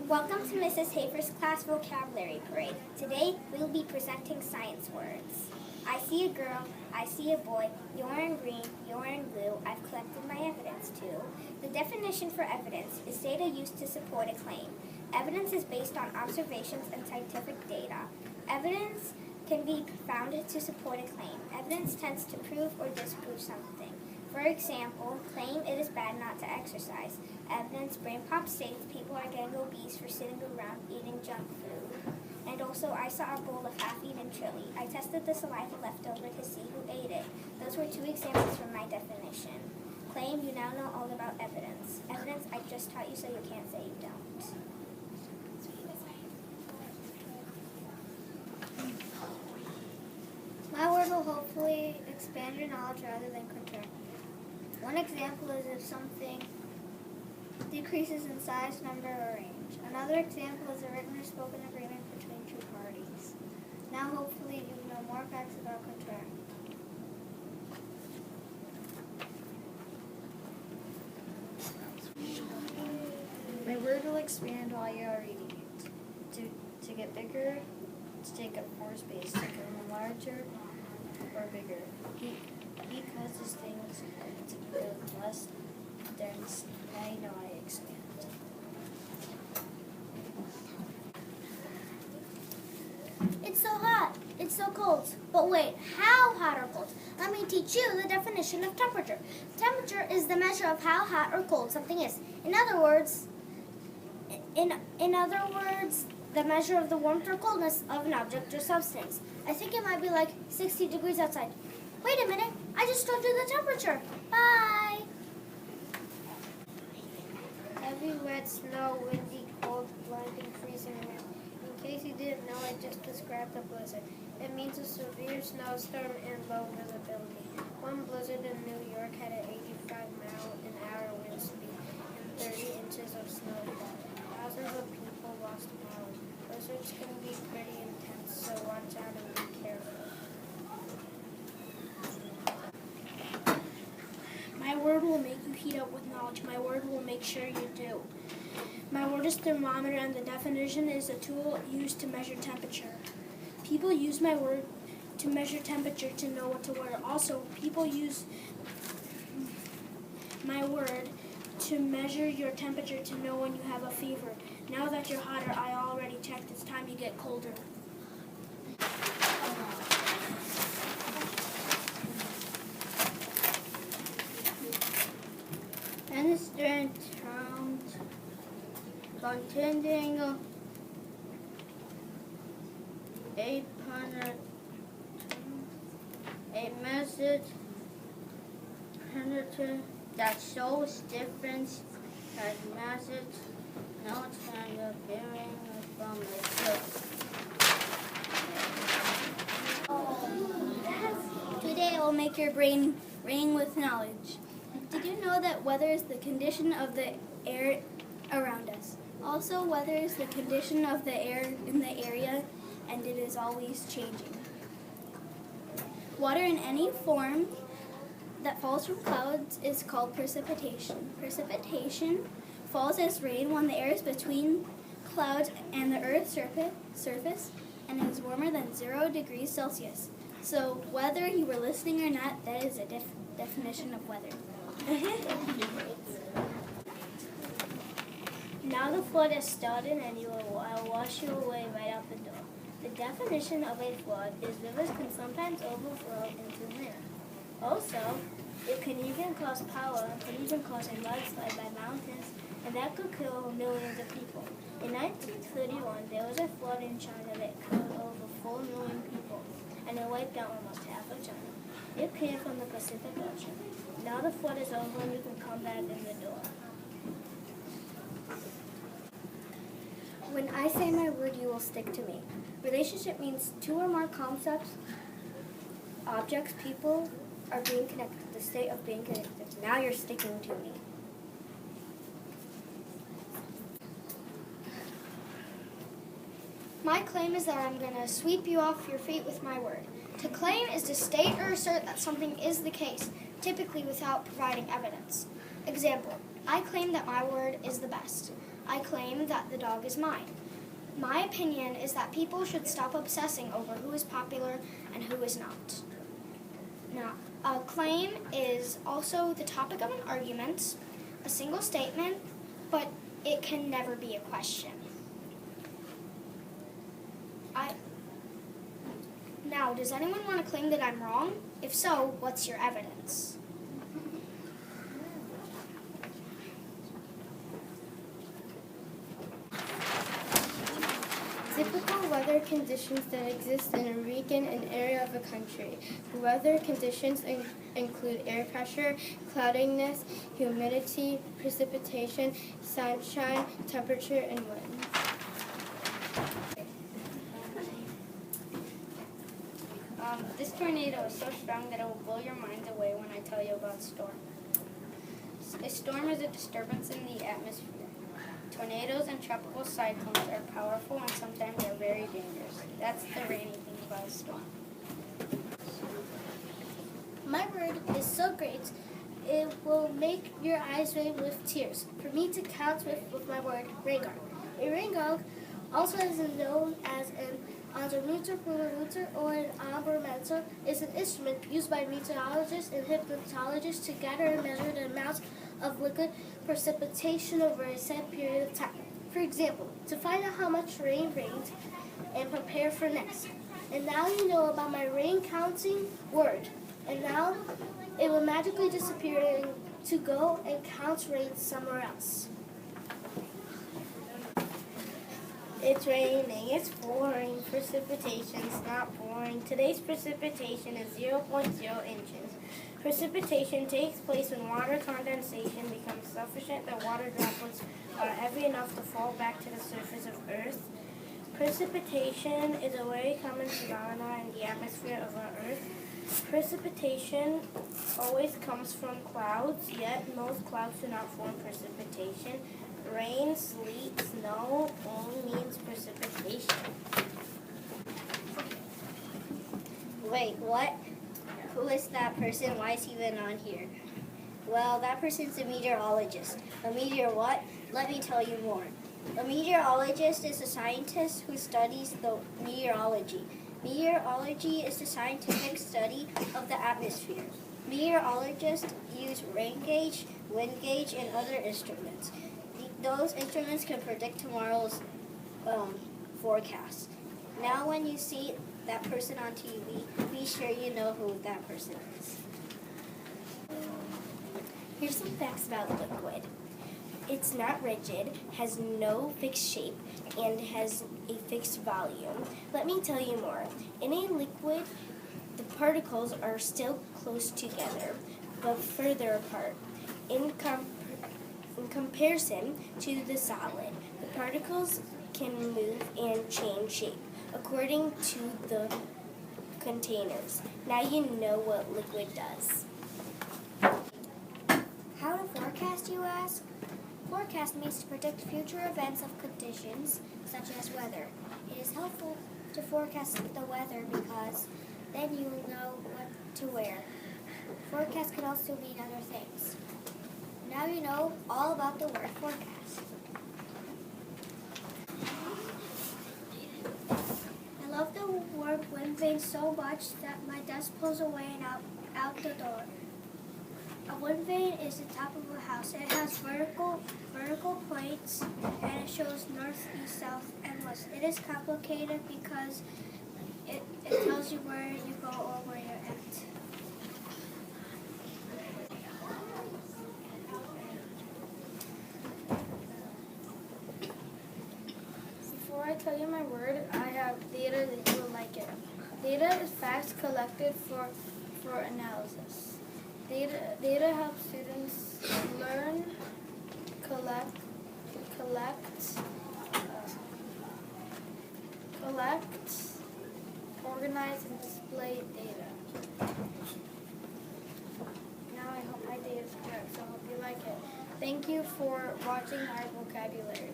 Welcome to Mrs. Hafer's class vocabulary parade. Today we will be presenting science words. I see a girl, I see a boy, you're wearing green, you're wearing blue, I've collected my evidence too. The definition for evidence is data used to support a claim. Evidence is based on observations and scientific data. Evidence can be found to support a claim. Evidence tends to prove or disprove something. For example, claim it is bad not to exercise. Evidence, Brain Pop states people are getting obese for sitting around eating junk food. And also, I saw a bowl of half-eaten chili. I tested the saliva left over to see who ate it. Those were two examples from my definition. Claim, you now know all about evidence. Evidence, I just taught you so you can't say you don't. My word will hopefully expand your knowledge rather than contract. One example is if something decreases in size, number, or range. Another example is a written or spoken agreement between two parties. Now hopefully you know more facts about contract. My word will expand while you are reading it. To get bigger, to take up more space, to become larger or bigger. Heat causes things to become less dense. Now you know I expand. It's so hot. It's so cold. But wait, how hot or cold? Let me teach you the definition of temperature. Temperature is the measure of how hot or cold something is. In other words, the measure of the warmth or coldness of an object or substance. I think it might be like 60 degrees outside. Wait a minute, I just told you the temperature. Bye. Heavy, wet, snow, windy, cold, blinding, freezing rain. In case you didn't know, I just described a blizzard. It means a severe snowstorm and low visibility. One blizzard in New York had an 85-mile-an-hour wind speed and 30 inches of snowfall. Thousands of people lost power. Blizzards can be pretty intense, so watch out and be careful. My word will make you heat up with knowledge. My word will make sure you do. My word is thermometer, and the definition is a tool used to measure temperature. People use my word to measure temperature to know what to wear. Also, people use my word to measure your temperature to know when you have a fever. Now that you're hotter, I already checked. It's time you get colder. And strength round contending 800 a message predator that shows difference as message notes and appearing from itself. Today I will make your brain ring with knowledge. Did you know that weather is the condition of the air around us? Also, weather is the condition of the air in the area, and it is always changing. Water in any form that falls from clouds is called precipitation. Precipitation falls as rain when the air is between clouds and the Earth's surface, and it is warmer than 0 degrees Celsius. So whether you were listening or not, that is a definition of weather. Now the flood has started, and I'll wash you away right out the door. The definition of a flood is rivers can sometimes overflow into land. Also, it can even cause power, it can even cause a mudslide by mountains, and that could kill millions of people. In 1931, there was a flood in China that killed over 4 million people, and it wiped out almost half of China. It came from the Pacific Ocean. Now the flood is over, and you can come back in the door. When I say my word, you will stick to me. Relationship means two or more concepts, objects, people are being connected, the state of being connected. Now you're sticking to me. My claim is that I'm going to sweep you off your feet with my word. To claim is to state or assert that something is the case, typically without providing evidence. Example, I claim that my word is the best. I claim that the dog is mine. My opinion is that people should stop obsessing over who is popular and who is not. Now, a claim is also the topic of an argument, a single statement, but it can never be a question. Now, does anyone want to claim that I'm wrong? If so, what's your evidence? Typical weather conditions that exist in a region and area of a country. Weather conditions include air pressure, cloudiness, humidity, precipitation, sunshine, temperature, and wind. This tornado is so strong that it will blow your minds away when I tell you about storm. A storm is a disturbance in the atmosphere. Tornadoes and tropical cyclones are powerful and sometimes they're very dangerous. That's the rainy thing about a storm. My word is so great, it will make your eyes rain with tears. For me to count with my word, rain garg. A rain garg, also is known as an Thermometer, or an Thermometer, is an instrument used by meteorologists and hypnologists to gather and measure the amount of liquid precipitation over a set period of time. For example, to find out how much rain rained and prepare for next. And now you know about my rain counting word. And now it will magically disappear to go and count rain somewhere else. It's raining, it's pouring, precipitation's not boring. Today's precipitation is 0.0 inches. Precipitation takes place when water condensation becomes sufficient that water droplets are heavy enough to fall back to the surface of Earth. Precipitation is a very common phenomenon in the atmosphere of our Earth. Precipitation always comes from clouds, yet most clouds do not form precipitation. Rain, sleet, snow only means precipitation. Wait, what? Who is that person? Why is he even on here? Well, that person's a meteorologist. A meteor what? Let me tell you more. A meteorologist is a scientist who studies the meteorology. Meteorology is the scientific study of the atmosphere. Meteorologists use rain gauge, wind gauge, and other instruments. Those instruments can predict tomorrow's forecast. Now when you see that person on TV, be sure you know who that person is. Here's some facts about liquid. It's not rigid, has no fixed shape, and has a fixed volume. Let me tell you more. In a liquid, the particles are still close together, but further apart. In comparison to the solid, the particles can move and change shape according to the containers. Now you know what liquid does. How to forecast, you ask? Forecast means to predict future events of conditions, such as weather. It is helpful to forecast the weather because then you will know what to wear. Forecast can also mean other things. Now you know all about the word forecast. I love the word wind vane so much that my desk pulls away and out the door. A wind vane is the top of a house. It has vertical points and it shows north, east, south, and west. It is complicated because it tells you where you go or where you're at. Before I tell you my word, I have data that you will like it. Data is facts collected for analysis. Data helps students learn, collect, organize, and display data. Now I hope my data is correct, so I hope you like it. Thank you for watching my vocabulary.